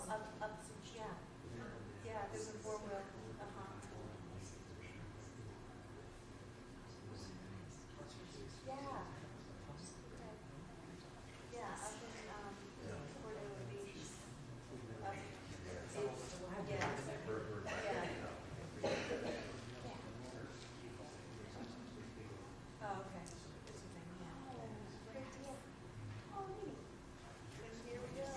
Yeah. Yeah, there's a four-wheel, uh-huh. Yeah. Yeah, up in, Cordova Beach. Up, yeah, yeah. Oh, okay. This is in, yeah. Good deal. Oh, neat. And here we go.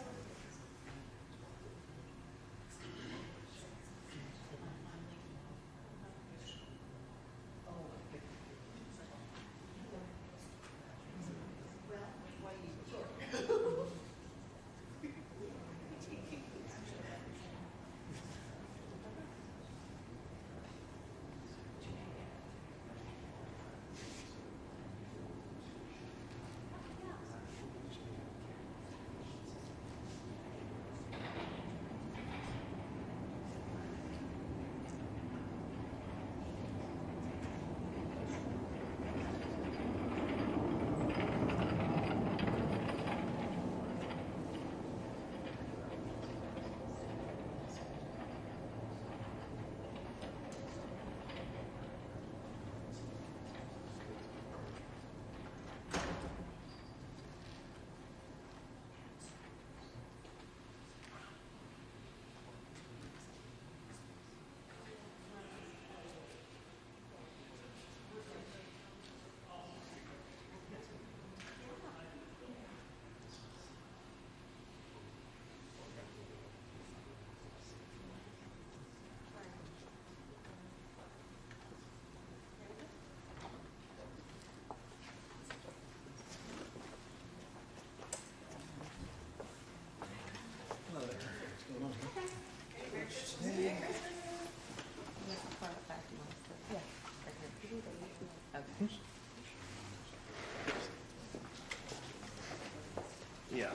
Yeah.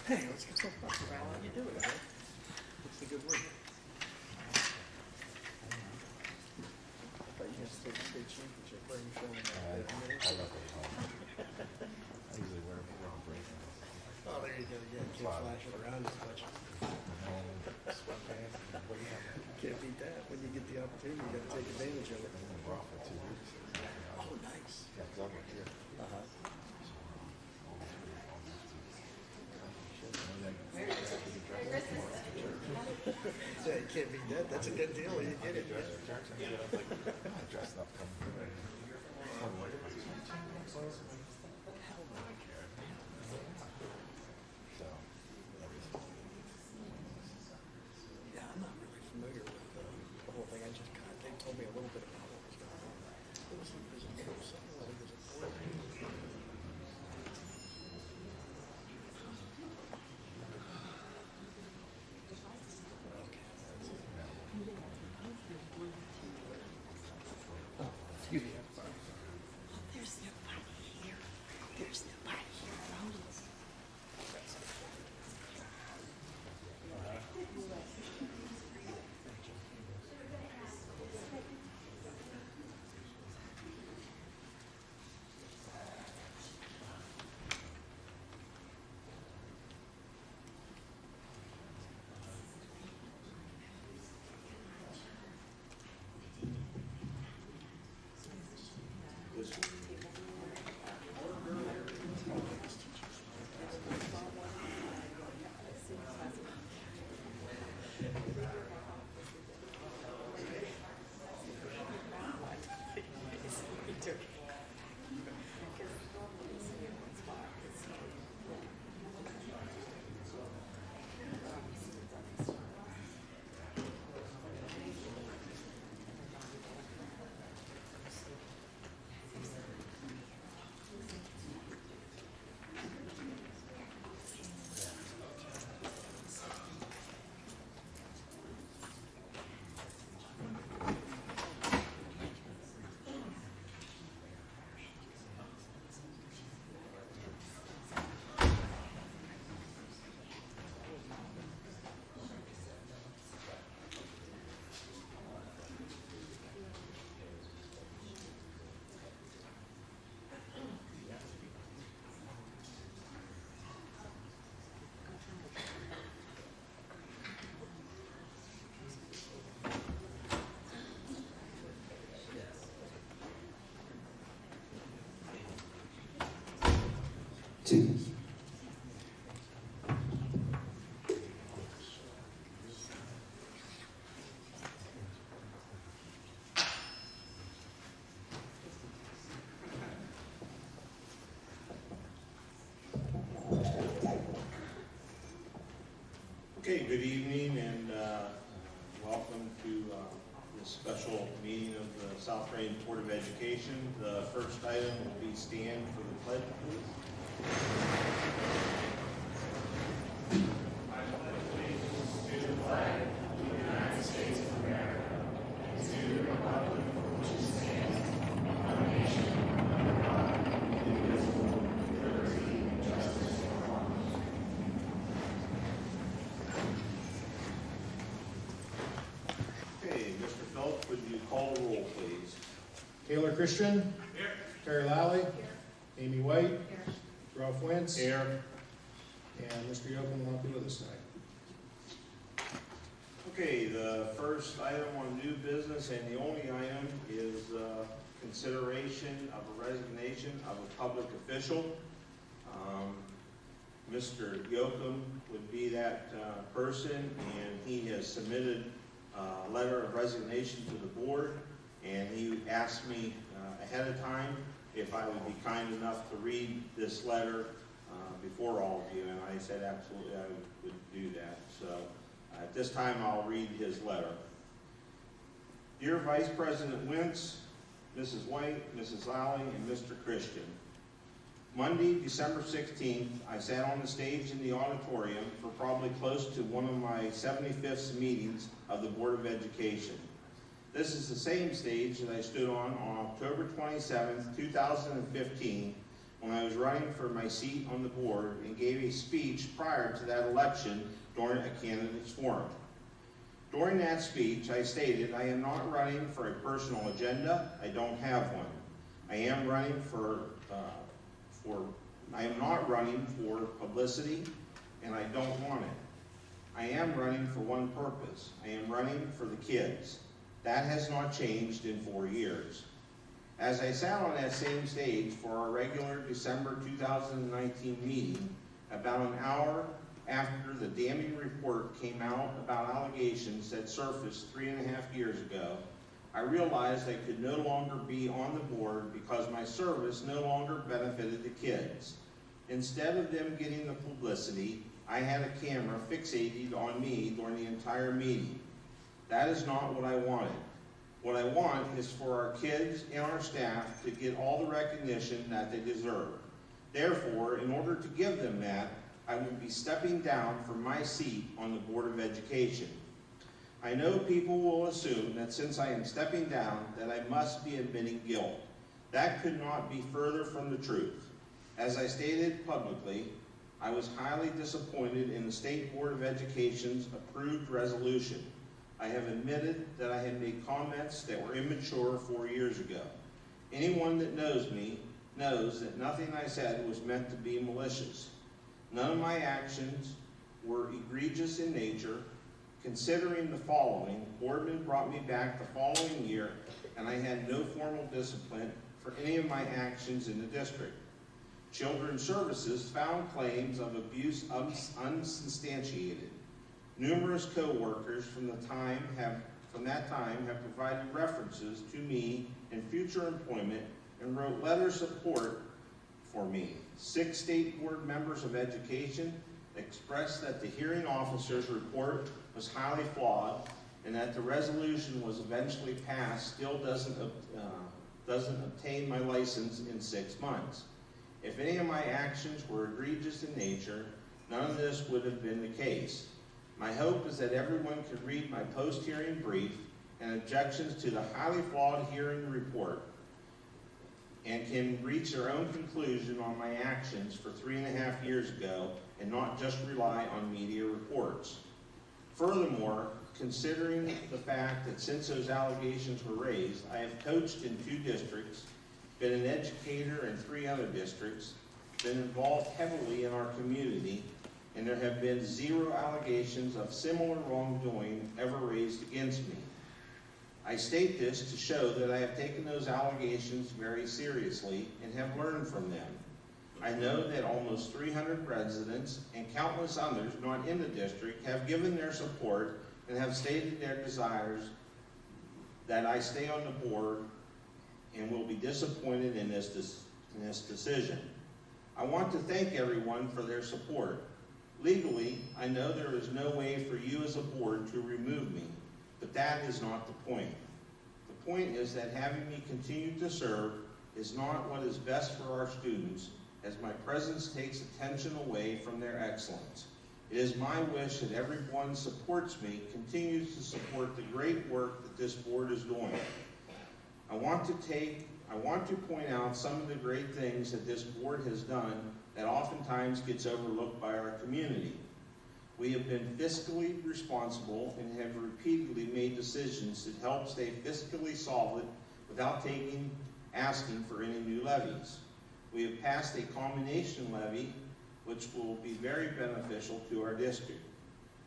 Hey, let's get some fun. How you doing, man? What's the good word? I thought you guys take a state championship. Where are you showing I love it. I usually wear them around breaking. Oh, there you go. Yeah, can't flash it around as much. Sweatpants. What do you have? Can't beat that. When you get the opportunity, you got to take advantage of it. I've been raw for 2 weeks. Oh, nice. Yeah, 'cause I work here. Uh-huh. Yeah, you can't beat that. That's a good deal. You get it. I'm not dressed up coming through. So, Yeah, I'm not really familiar with the whole thing. They told me a little bit about what was going on. It was something like it was a board. Okay. 2. Okay, good evening and welcome to this special meeting of the South Range Board of Education. The first item will be stand for the pledge, please. Okay, Mr. Phillips, would you call the roll, please? Taylor Christian. Here. Terry Lally. Here. Amy White. Here. Ralph Wentz. Here. And Mr. Yocum will not be with us tonight. Okay, the first item on new business and the only item is consideration of a resignation of a public official. Mr. Yocum would be that person, and he has submitted a letter of resignation to the board, and he asked me ahead of time if I would be kind enough to read this letter before all of you, and I said absolutely I would do that. So at this time I'll read his letter. Dear Vice President Wentz, Mrs. White, Mrs. Lally, and Mr. Christian, Monday, December 16th, I sat on the stage in the auditorium for probably close to one of my 75th meetings of the Board of Education. This is the same stage that I stood on October 27th, 2015, when I was running for my seat on the board and gave a speech prior to that election during a candidates forum. During that speech, I stated, I am not running for a personal agenda. I don't have one. I am running I am not running for publicity, and I don't want it. I am running for one purpose. I am running for the kids. That has not changed in 4 years. As I sat on that same stage for our regular December 2019 meeting, about an hour after the damning report came out about allegations that surfaced 3.5 years ago, I realized I could no longer be on the board because my service no longer benefited the kids. Instead of them getting the publicity, I had a camera fixated on me during the entire meeting. That is not what I wanted. What I want is for our kids and our staff to get all the recognition that they deserve. Therefore, in order to give them that, I will be stepping down from my seat on the Board of Education. I know people will assume that since I am stepping down, that I must be admitting guilt. That could not be further from the truth. As I stated publicly, I was highly disappointed in the State Board of Education's approved resolution. I have admitted that I had made comments that were immature 4 years ago. Anyone that knows me knows that nothing I said was meant to be malicious. None of my actions were egregious in nature. Considering the following, Boardman brought me back the following year, and I had no formal discipline for any of my actions in the district. Children's Services found claims of abuse unsubstantiated. Numerous co-workers from that time have provided references to me in future employment and wrote letters of support for me. 6 State Board members of Education expressed that the hearing officer's report was highly flawed and that the resolution was eventually passed still doesn't obtain my license in 6 months. If any of my actions were egregious in nature, none of this would have been the case. My hope is that everyone could read my post-hearing brief and objections to the highly flawed hearing report and can reach their own conclusion on my actions for 3.5 years ago and not just rely on media reports. Furthermore, considering the fact that since those allegations were raised, I have coached in 2 districts, been an educator in 3 other districts, been involved heavily in our community, and there have been 0 allegations of similar wrongdoing ever raised against me. I state this to show that I have taken those allegations very seriously and have learned from them. I know that almost 300 residents and countless others not in the district have given their support and have stated their desires that I stay on the board and will be disappointed in this decision. I want to thank everyone for their support. Legally, I know there is no way for you as a board to remove me, but that is not the point. The point is that having me continue to serve is not what is best for our students, as my presence takes attention away from their excellence. It is my wish that everyone supports me, continues to support the great work that this board is doing. I want to point out some of the great things that this board has done that oftentimes gets overlooked by our community. We have been fiscally responsible and have repeatedly made decisions that help stay fiscally solvent without asking for any new levies. We have passed a combination levy, which will be very beneficial to our district.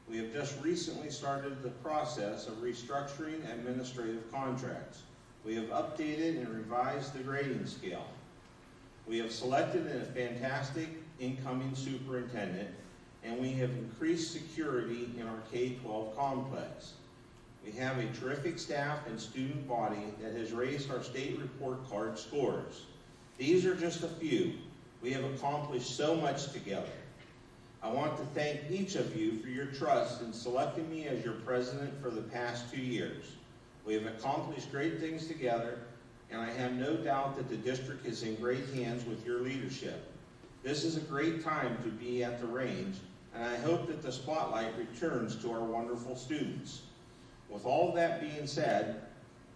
We have just recently started the process of restructuring administrative contracts. We have updated and revised the grading scale. We have selected a fantastic incoming superintendent, and we have increased security in our K-12 complex. We have a terrific staff and student body that has raised our state report card scores. These are just a few. We have accomplished so much together. I want to thank each of you for your trust in selecting me as your president for the past 2 years. We have accomplished great things together, and I have no doubt that the district is in great hands with your leadership. This is a great time to be at the range, and I hope that the spotlight returns to our wonderful students. With all that being said,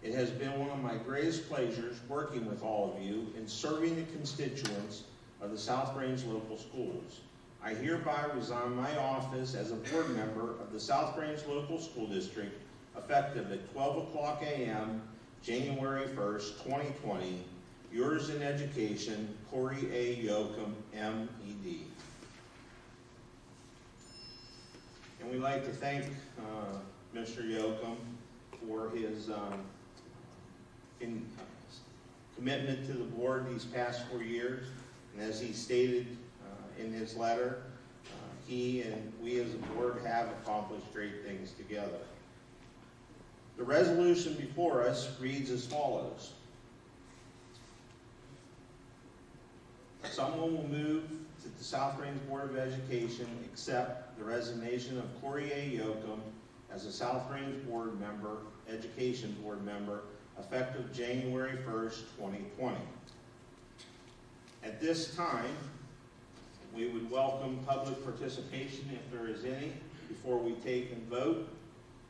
it has been one of my greatest pleasures working with all of you and serving the constituents of the South Range Local Schools. I hereby resign my office as a board member of the South Range Local School District effective at 12:00 a.m. January 1st, 2020. Yours in education, Corey A. Yoakum, M.E.D. And we'd like to thank Mr. Yoakum for his commitment to the board these past 4 years. And as he stated in his letter, he and we as a board have accomplished great things together. The resolution before us reads as follows. Someone will move that the South Range Board of Education accept the resignation of Corey A. Yoakum as a South Range Board member, Education Board member, effective January 1st, 2020. At this time, we would welcome public participation if there is any before we take and vote.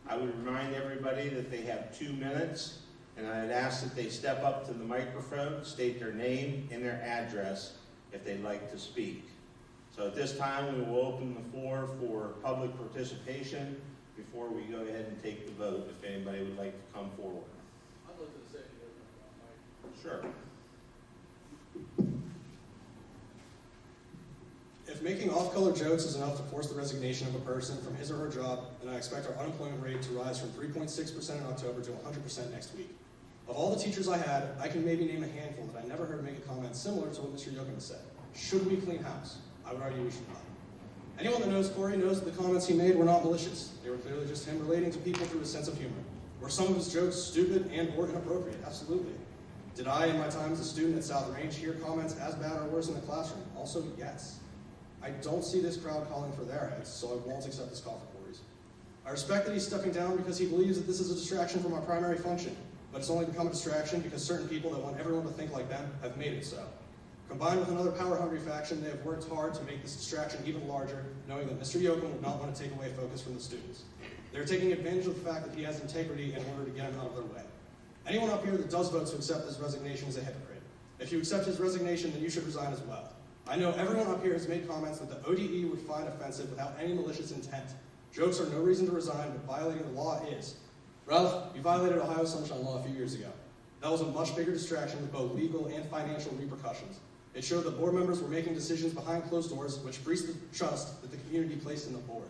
I would remind everybody that they have 2 minutes, and I'd ask that they step up to the microphone, state their name and their address if they'd like to speak. So at this time, we will open the floor for public participation before we go ahead and take the vote, if anybody would like to come forward. I'd like to say Sure. If making off-color jokes is enough to force the resignation of a person from his or her job, then I expect our unemployment rate to rise from 3.6% in October to 100% next week. Of all the teachers I had, I can maybe name a handful that I never heard make a comment similar to what Mr. Yoakum has said. Should we clean house? I would argue we should not. Anyone that knows Corey knows that the comments he made were not malicious. They were clearly just him relating to people through his sense of humor. Were some of his jokes stupid and or inappropriate? Absolutely. Did I, in my time as a student at South Range, hear comments as bad or worse in the classroom? Also, yes. I don't see this crowd calling for their heads, so I won't accept this call for Corey's. I respect that he's stepping down because he believes that this is a distraction from our primary function, but it's only become a distraction because certain people that want everyone to think like them have made it so. Combined with another power-hungry faction, they have worked hard to make this distraction even larger, knowing that Mr. Yoakum would not want to take away focus from the students. They're taking advantage of the fact that he has integrity in order to get him out of their way. Anyone up here that does vote to accept his resignation is a hypocrite. If you accept his resignation, then you should resign as well. I know everyone up here has made comments that the ODE would find offensive without any malicious intent. Jokes are no reason to resign, but violating the law is. Ralph, you violated Ohio Sunshine Law a few years ago. That was a much bigger distraction with both legal and financial repercussions. It showed that board members were making decisions behind closed doors, which breached the trust that the community placed in the board.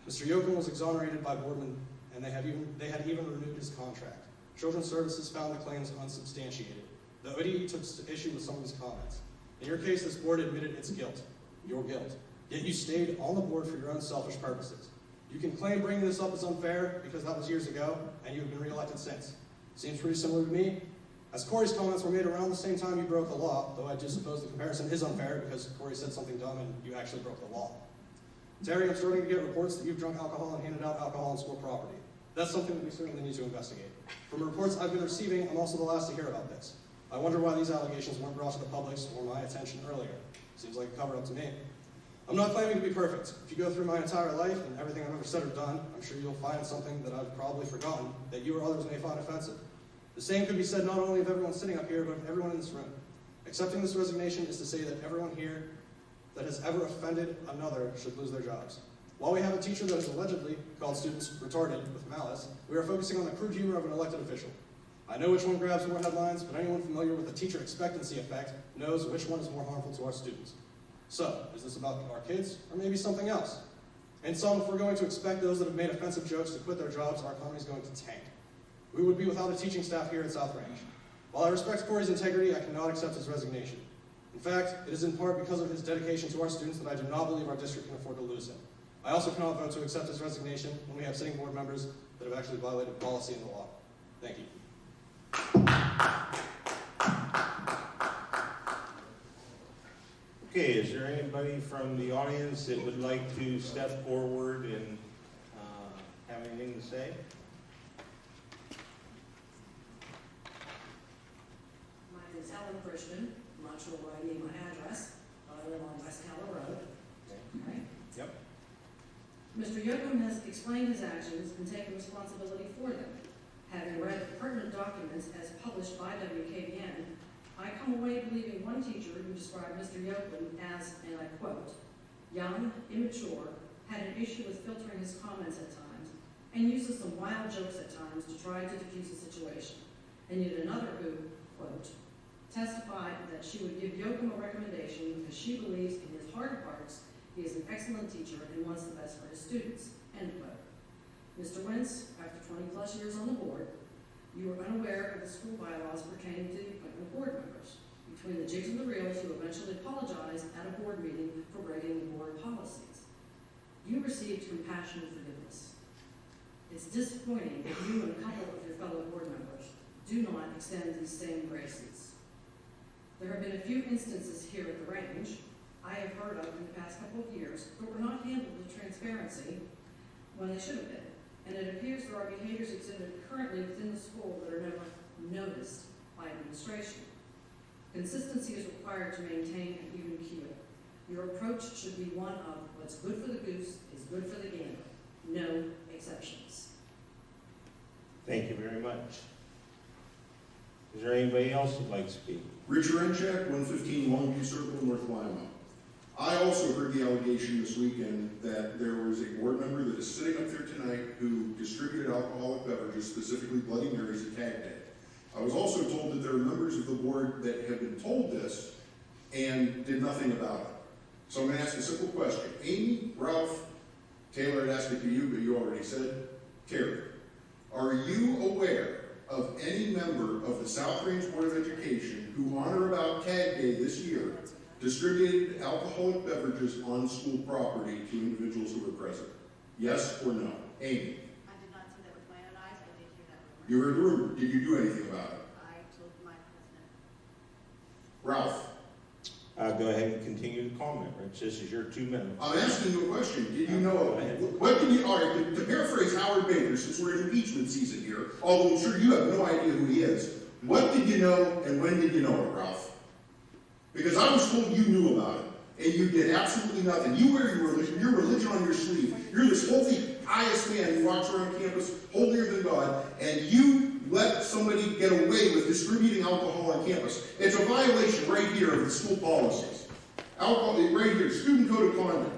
Mr. Yoakum was exonerated by boardmen, and they had even renewed his contract. Children's Services found the claims unsubstantiated. The ODE took issue with some of his comments. In your case, this board admitted its guilt, your guilt. Yet you stayed on the board for your own selfish purposes. You can claim bringing this up is unfair because that was years ago, and you have been reelected since. Seems pretty similar to me. As Corey's comments were made around the same time you broke the law, though I do suppose the comparison is unfair because Corey said something dumb and you actually broke the law. Terry, I'm starting to get reports that you've drunk alcohol and handed out alcohol on school property. That's something that we certainly need to investigate. From the reports I've been receiving, I'm also the last to hear about this. I wonder why these allegations weren't brought to the public's or my attention earlier. Seems like a cover-up to me. I'm not claiming to be perfect. If you go through my entire life and everything I've ever said or done, I'm sure you'll find something that I've probably forgotten that you or others may find offensive. The same could be said not only of everyone sitting up here, but of everyone in this room. Accepting this resignation is to say that everyone here that has ever offended another should lose their jobs. While we have a teacher that has allegedly called students retarded with malice, we are focusing on the crude humor of an elected official. I know which one grabs more headlines, but anyone familiar with the teacher expectancy effect knows which one is more harmful to our students. So, is this about our kids, or maybe something else? In sum, if we're going to expect those that have made offensive jokes to quit their jobs, our economy is going to tank. We would be without a teaching staff here at South Range. While I respect Corey's integrity, I cannot accept his resignation. In fact, it is in part because of his dedication to our students that I do not believe our district can afford to lose him. I also cannot vote to accept his resignation when we have sitting board members that have actually violated policy and the law. Thank you. Okay, is there anybody from the audience that would like to step forward and have anything to say? My name is Helen Christian. I'm not sure where I need my address, but I live on West Keller Road. Okay. Yep. Mr. Yoakum has explained his actions and taken responsibility for them. Having read the pertinent documents as published by WKBN, I come away believing one teacher who described Mr. Yoakum as, and I quote, young, immature, had an issue with filtering his comments at times, and uses some wild jokes at times to try to diffuse the situation. And yet another who, quote, testified that she would give Yoakum a recommendation because she believes in his heart of hearts he is an excellent teacher and wants the best for his students, end quote. Mr. Wentz, after 20 plus years on the board, you were unaware of the school bylaws pertaining to the appointment of board members. Between the jigs and the reels, you eventually apologized at a board meeting for breaking the board policies. You received compassion and forgiveness. It's disappointing that you and a couple of your fellow board members do not extend these same graces. There have been a few instances here at the range I have heard of in the past couple of years, but were not handled with transparency when they should have been. And it appears there are behaviors exhibited currently within the school that are never noticed by administration. Consistency is required to maintain an even keel. Your approach should be one of what's good for the goose is good for the gander. No exceptions. Thank you very much. Is there anybody else who'd like to speak? Richard Renchak, 115 Longview Circle, North Lima. I also heard the allegation this weekend that there was a board member that is sitting up there tonight who distributed alcoholic beverages, specifically Bloody Marys, at Tag Day. I was also told that there are members of the board that have been told this and did nothing about it. So I'm going to ask a simple question. Amy, Ralph, Taylor had asked it to you, but you already said, Terry, are you aware of any member of the South Range Board of Education who on or about Tag Day this year distributed alcoholic beverages on school property to individuals who were present? Yes or no? Amy? I did not see that with my own eyes, I did hear that rumor. You heard the rumor. Did you do anything about it? I told my president. Ralph? Go ahead and continue the comment, Rich. This is your 2 minutes. I'm asking you a question. Did you know, Go ahead. what did you, all right, to paraphrase Howard Baker, since we're in impeachment season here, although I'm sure you have no idea who he is, what did you know and when did you know it, Ralph? Because I was told you knew about it, and you did absolutely nothing. You wear your religion on your sleeve. You're this holy, pious man who walks around campus holier than God, and you let somebody get away with distributing alcohol on campus. It's a violation right here of the school policies. Alcohol, right here, student code of conduct.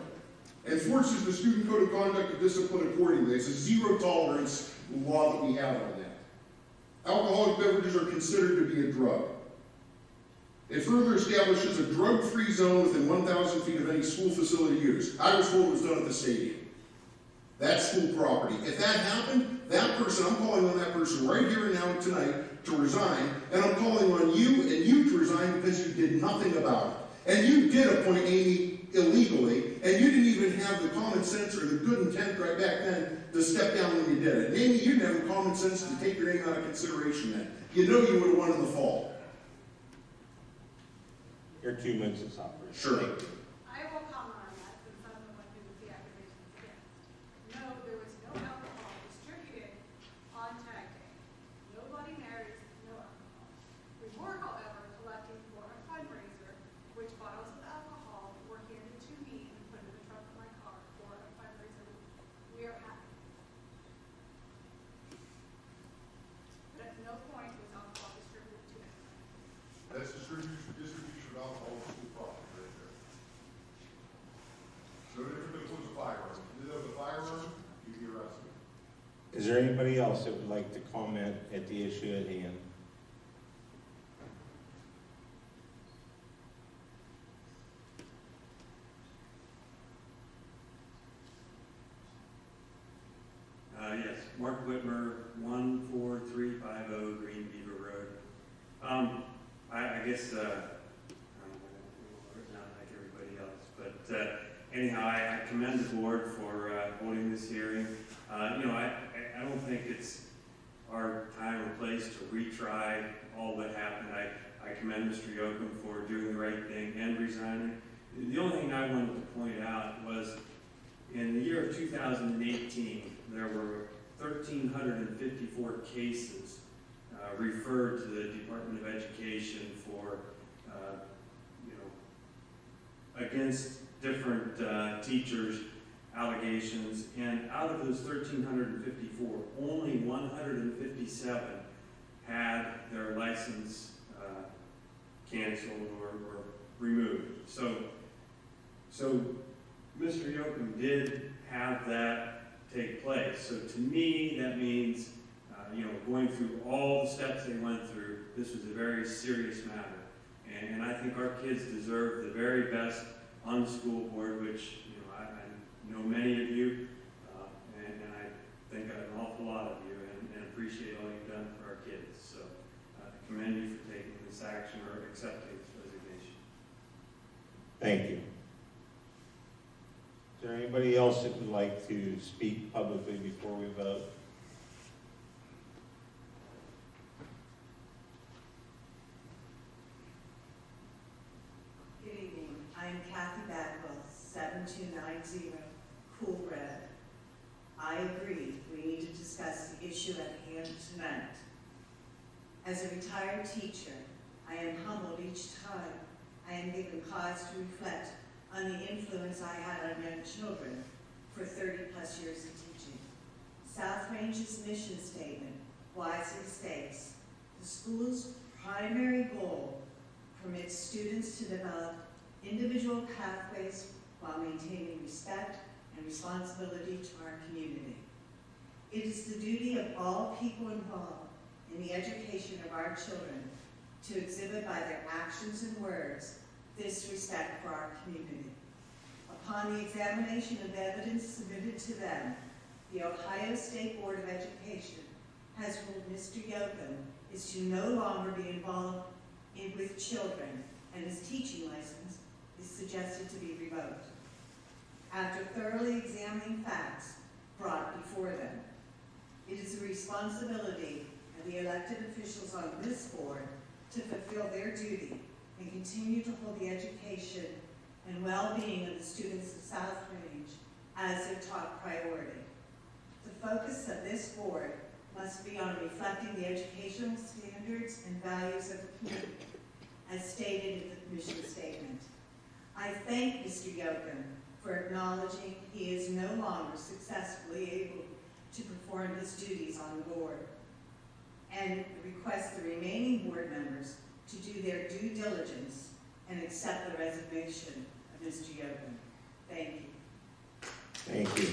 Enforces the student code of conduct of discipline accordingly. It's a zero tolerance law that we have on that. Alcoholic beverages are considered to be a drug. It further establishes a drug-free zone within 1,000 feet of any school facility use. I was told it was done at the stadium. That's school property. If that happened, that person, I'm calling on that person right here and now tonight to resign, and I'm calling on you and you to resign because you did nothing about And you did appoint Amy illegally, and you didn't even have the common sense or the good intent right back then to step down when you did it. And Amy, you didn't have the common sense to take your name out of consideration then. You know you would have won in the fall. Your 2 minutes is up. Sure. Thank you. I will comment on that since I'm the one who was the accusations against. No, there was no alcohol distributed on Tag Day. No Bloody Marys, no alcohol. We were, however, collecting for a fundraiser, which bottles of alcohol were handed to me and put in the trunk of my car for a fundraiser we are having. But at no point was alcohol distributed to anyone. That's distribution of alcohol to school property right there. No different than if it was a firearm. If you did have a firearm, you'd be arrested. Is there anybody else that would like to comment at the issue at hand? Yes, Mark Whitmer, 14350 Green Beaver Road. I guess, not like everybody else, but anyhow, I commend the board for holding this hearing. I don't think it's our time or place to retry all that happened. I commend Mr. Yoakum for doing the right thing and resigning. The only thing I wanted to point out was in the year of 2018, there were 1,354 cases referred to the Department of Education for, against different teachers' allegations, and out of those 1,354, only 157 had their license canceled or removed. So Mr. Yoakum did have that take place. So to me, that means, going through all the steps they went through, this was a very serious matter. And I think our kids deserve the very best on the school board, which, I know many of you, and I think an awful lot of you, and appreciate all you've done for our kids. So I commend you for taking this action or accepting this resignation. Thank you. Is there anybody else that would like to speak publicly before we vote? Good evening. I am Kathy Bagwell, 7290 Cool Red. I agree we need to discuss the issue at hand tonight. As a retired teacher, I am humbled each time I am given cause to reflect on the influence I had on young children for 30 plus years of teaching. South Range's mission statement wisely states, the school's primary goal permits students to develop individual pathways while maintaining respect and responsibility to our community. It is the duty of all people involved in the education of our children to exhibit by their actions and words this respect for our community. Upon the examination of evidence submitted to them, the Ohio State Board of Education has ruled Mr. Yoakum is to no longer be involved with children, and his teaching license is suggested to be revoked. After thoroughly examining facts brought before them, it is the responsibility of the elected officials on this board to fulfill their duty and continue to hold the education and well-being of the students of South Range as their top priority. The focus of this board must be on reflecting the educational standards and values of the community, as stated in the mission statement. I thank Mr. Yoakum for acknowledging he is no longer successfully able to perform his duties on the board, and request the remaining board members to do their due diligence and accept the resignation of Mr. Yoakum. Thank you. Thank you.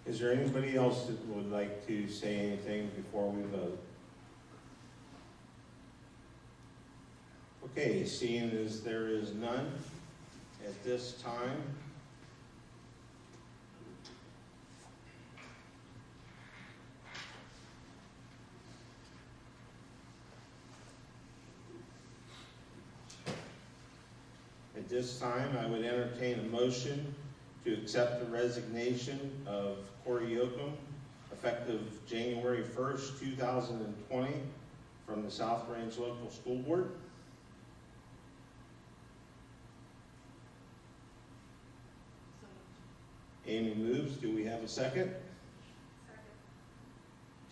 Is there anybody else that would like to say anything before we vote? Okay, seeing as there is none at this time, this time, I would entertain a motion to accept the resignation of Corey Yoakum, effective January 1st, 2020, from the South Range Local School Board. Amy moves. Do we have a second? Second.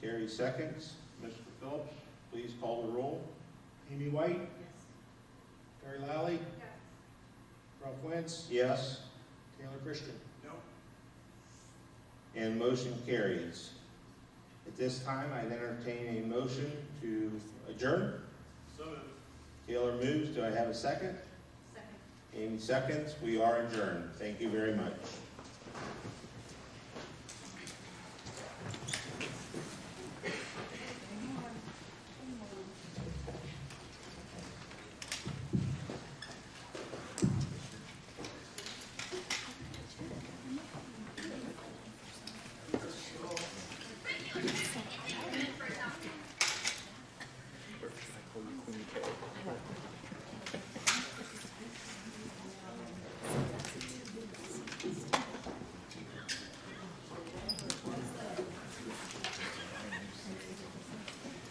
Terry seconds. Mr. Phillips, please call the roll. Amy White, Yes. Gary Lally, Yes. Ralph Wentz, Yes, Taylor Christian. and motion carries. At this time, I'd entertain a motion to adjourn. So moved. Taylor moves. Do I have a second? Second. Amy seconds. We are adjourned. Thank you very much.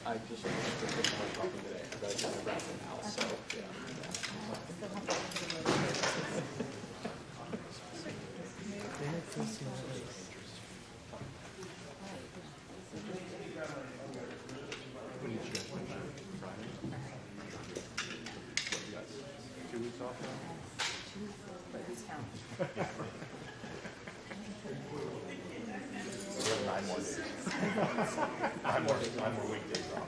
I just took my coffee today, but I just wrapped it out, so, yeah. Two weeks off now? We have 9 more days. 9 more weekdays off.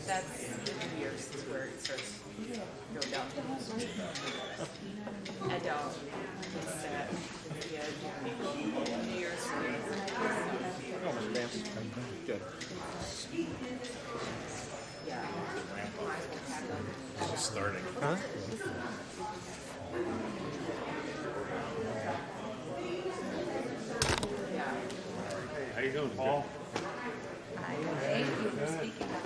That's years is where it starts to go down. I don't. It's New Year's Eve. Good. Yeah. It's starting. Huh? Yeah. How you doing, Paul? Thank you for speaking up.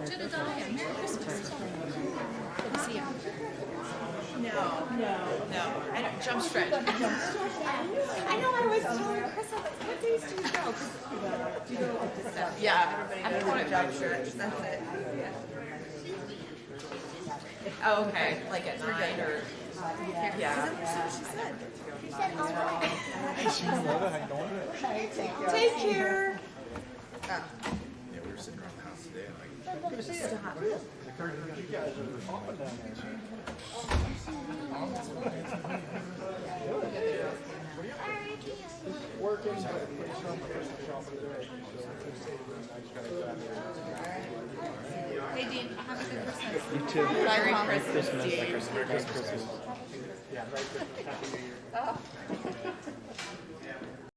Jedediah, Merry Christmas. Good to see you. No. I don't jump stretch. I know I was telling Chris, what days do you go? Do you go like this stuff? Yeah. I'm going to jump stretch. That's it. Oh, okay. Like at 9 or. Yeah. She said, all right. Take care. Yeah, we were sitting around the house today and Good to see you. You guys are hopping down there. Working, but it's not my personal shopper today. Hey, Dean, have a good Christmas. You too. Merry Christmas, Dean. Merry Christmas. Yeah, Merry Christmas. Happy New Year. Oh.